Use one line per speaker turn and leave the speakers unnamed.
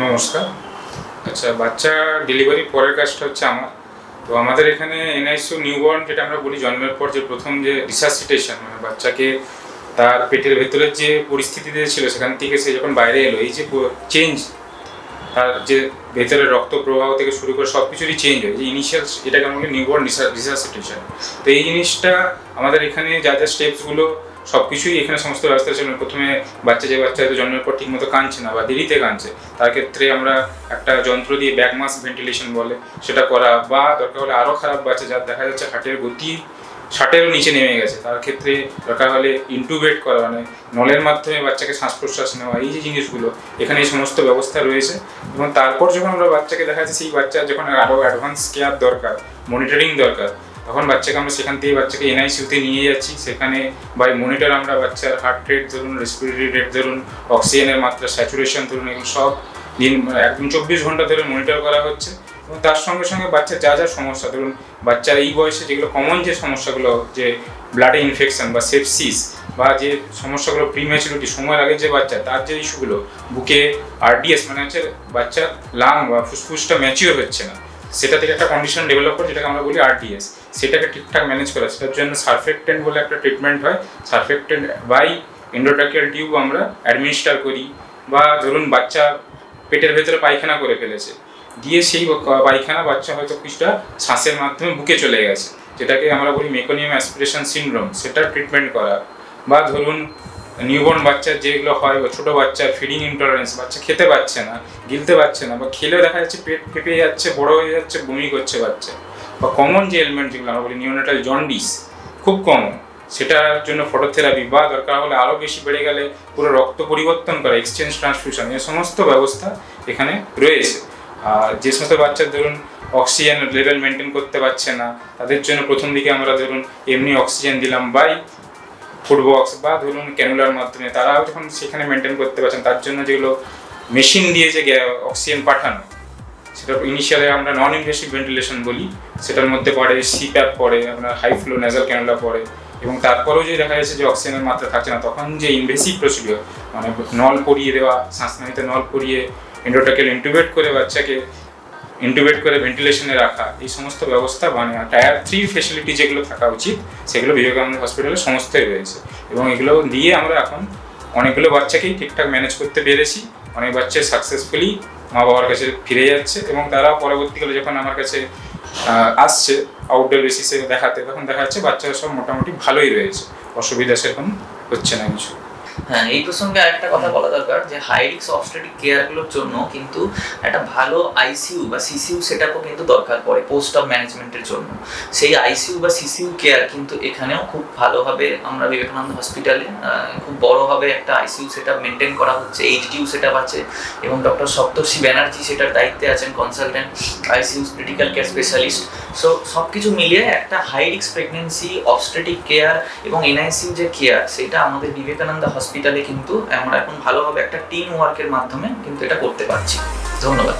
নমস্কার। আচ্ছা, বাচ্চা ডেলিভারির পরের কাজটা হচ্ছে আমার। তো আমাদের এখানে এনআইসিইউ নিউবর্ন যেটা আমরা বলি, জন্মের পর যে প্রথম যে রিসাসিটেশন, মানে বাচ্চাকে তার পেটের ভেতরের যে পরিস্থিতিতে ছিল সেখান থেকে সে যখন বাইরে এলো, এই যে চেঞ্জ, তার যে ভেতরের রক্ত প্রবাহ থেকে শুরু করে সব কিছুরই চেঞ্জ হয়, যে ইনিশিয়াল, এটাকে আমরা বলি নিউবর্ন রিসাসিটেশন। তো এই জিনিসটা আমাদের এখানে যা যা স্টেপসগুলো সব কিছুই এখানে সমস্ত ব্যবস্থা আছে। প্রথমে বাচ্চা হয়তো জন্মের পর ঠিকমতো কাঁদছে না বা দেরিতে কাঁদছে, তার ক্ষেত্রে আমরা একটা যন্ত্র দিয়ে ব্যাক মাস ভেন্টিলেশন বলে সেটা করা, বা দরকার হলে আরও খারাপ বাচ্চা যার দেখা যাচ্ছে হার্টের গতি 60-এরও নিচে নেমে গেছে, তার ক্ষেত্রে দরকার হলে ইন্টুবেট করা, মানে নলের মাধ্যমে বাচ্চাকে শ্বাস প্রশ্বাস নেওয়া, এই যে জিনিসগুলো এখানে এই সমস্ত ব্যবস্থা রয়েছে। এবং তারপর যখন আমরা বাচ্চাকে দেখা যাচ্ছে সেই বাচ্চা যখন আরও অ্যাডভান্স কেয়ার দরকার, মনিটরিং দরকার, তখন বাচ্চাকে আমরা সেখান থেকে বাচ্চাকে এনআইসিইউতে নিয়ে যাচ্ছি। সেখানে বাই মনিটর আমরা বাচ্চার হার্ট রেট ধরুন, রেসপিরেটরি রেট ধরুন, অক্সিজেনের মাত্রা, স্যাচুরেশন ধরুন, এগুলো সব দিন একদিন 24 ঘন্টা ধরে মনিটর করা হচ্ছে। এবং তার সঙ্গে সঙ্গে বাচ্চার যা যা সমস্যা, ধরুন বাচ্চার এই বয়সে যেগুলো কমন যে সমস্যাগুলো, যে ব্লাডে ইনফেকশন বা সেপসিস, বা যে সমস্যাগুলো প্রিম্যাচুরিটি, সময়ের আগে যে বাচ্চা তার যে ইস্যুগুলো, বুকে আরডিএস মানে হচ্ছে বাচ্চার লাং বা ফুসফুসটা ম্যাচিওর হচ্ছে না, সেটা থেকে একটা কন্ডিশন ডেভেলপ করে যেটাকে আমরা বলি আরডিএস, সেটাকে ঠিকঠাক ম্যানেজ করা। সেটার জন্য সারফেক্টেন্ট বলে একটা ট্রিটমেন্ট হয়, সারফেক্টেন্ট বাই এন্ডোট্রাকিয়াল টিউব আমরা অ্যাডমিনিস্টার করি। বা ধরুন বাচ্চা পেটের ভেতরে পায়খানা করে ফেলেছে, দিয়ে সেই পায়খানা বাচ্চা হয়তো কিছুটা শ্বাসের মাধ্যমে বুকে চলে গেছে, যেটাকে আমরা বলি মেকোনিয়াম অ্যাসপিরেশন সিনড্রোম, সেটার ট্রিটমেন্ট করা। বা ধরুন নিউবর্ন বাচ্চার যেগুলো হয়, বা ছোটো বাচ্চার ফিডিং ইনটলারেন্স, বাচ্চা খেতে পাচ্ছে না, গিলতে পারছে না, বা খেলেও দেখা যাচ্ছে পেট ফেঁপে যাচ্ছে, বড় হয়ে যাচ্ছে, বমি করছে বাচ্চা। বা কমন যে এলিমেন্ট যেগুলো আমরা বলি নিওনেটাল জন্ডিস, খুব কমন, সেটার জন্য ফটোথেরাপি, বা দরকার হলে আরও বেশি বেড়ে গেলে পুরো রক্ত পরিবর্তন করা, এক্সচেঞ্জ ট্রান্সফিউশন, এই সমস্ত ব্যবস্থা এখানে রয়েছে। আর যে সমস্ত বাচ্চা ধরুন অক্সিজেন লেভেল মেনটেন করতে পারছে না, তাদের জন্য প্রথম দিকে আমরা ধরুন এমনি অক্সিজেন দিলাম বাই ফুডবক্স, বা ধরুন ক্যানুলার মাধ্যমে, তারাও যখন সেখানে মেনটেন করতে পারছেন, তার জন্য যেগুলো মেশিন দিয়ে যে অক্সিজেন পাঠানো, সেটা ইনিশিয়ালে আমরা নন ইনভেসিভ ভেন্টিলেশন বলি, সেটার মধ্যে পড়ে সিপ্যাপ পড়ে, আপনার হাই ফ্লো নেজাল ক্যানুলা পড়ে। এবং তারপরেও যে দেখা যাচ্ছে যে অক্সিজেনের মাত্রা থাকছে না, তখন যে ইনভেসিভ প্রসিডিওর, মানে নল পরিয়ে দেওয়া, শ্বাসনালীতে নল পরিয়ে এন্ডোট্রাকিয়াল ইন্টুবেট করে বাচ্চাকে ইন্টুবেট করে ভেন্টিলেশনে রাখা, এই সমস্ত ব্যবস্থা, মানে টায়ার 3 ফেসিলিটি যেগুলো থাকা উচিত সেগুলো বিবেকানন্দ হসপিটালে সমস্তই রয়েছে। এবং এগুলো দিয়ে আমরা এখন অনেকগুলো বাচ্চাকেই ঠিকঠাক ম্যানেজ করতে পেরেছি। অনেক বাচ্চা সাকসেসফুলি মা বাবার কাছে ফিরে যাচ্ছে, এবং তারা পরবর্তীকালে যখন আমার কাছে আসছে আউটডোর বেসিসে দেখাতে, তখন দেখা যাচ্ছে বাচ্চারা সব মোটামুটি ভালোই রয়েছে, অসুবিধা সেরকম হচ্ছে না কিছু।
হ্যাঁ, এই প্রসঙ্গে আরেকটা কথা বলা দরকার যে হাই রিস্ক অবস্টেট্রিক কেয়ারগুলোর জন্য কিন্তু একটা ভালো আইসিইউ বা সিসিইউ সেটআপও কিন্তু দরকার পড়ে পোস্ট অফ ম্যানেজমেন্টের জন্য। সেই আইসিইউ বা সিসিইউ কেয়ার কিন্তু এখানেও খুব ভালোভাবে আমরা বিবেকানন্দ হসপিটালে খুব বড়োভাবে একটা আইসিইউ সেটআপ মেনটেন করা হচ্ছে, এইচডিইউ সেটআপ আছে, এবং ডক্টর সপ্তর্ষি ব্যানার্জি সেটার দায়িত্বে আছেন, consultant ICU critical care specialist. So সব কিছু মিলিয়ে একটা high risk pregnancy obstetric care এবং এনআইসিইউ যে কেয়ার, সেটা আমাদের বিবেকানন্দ হসপিটালে কিন্তু আমরা এখন ভালোভাবে একটা টিম ওয়ার্কের মাধ্যমে কিন্তু এটা করতে পারছি। ধন্যবাদ।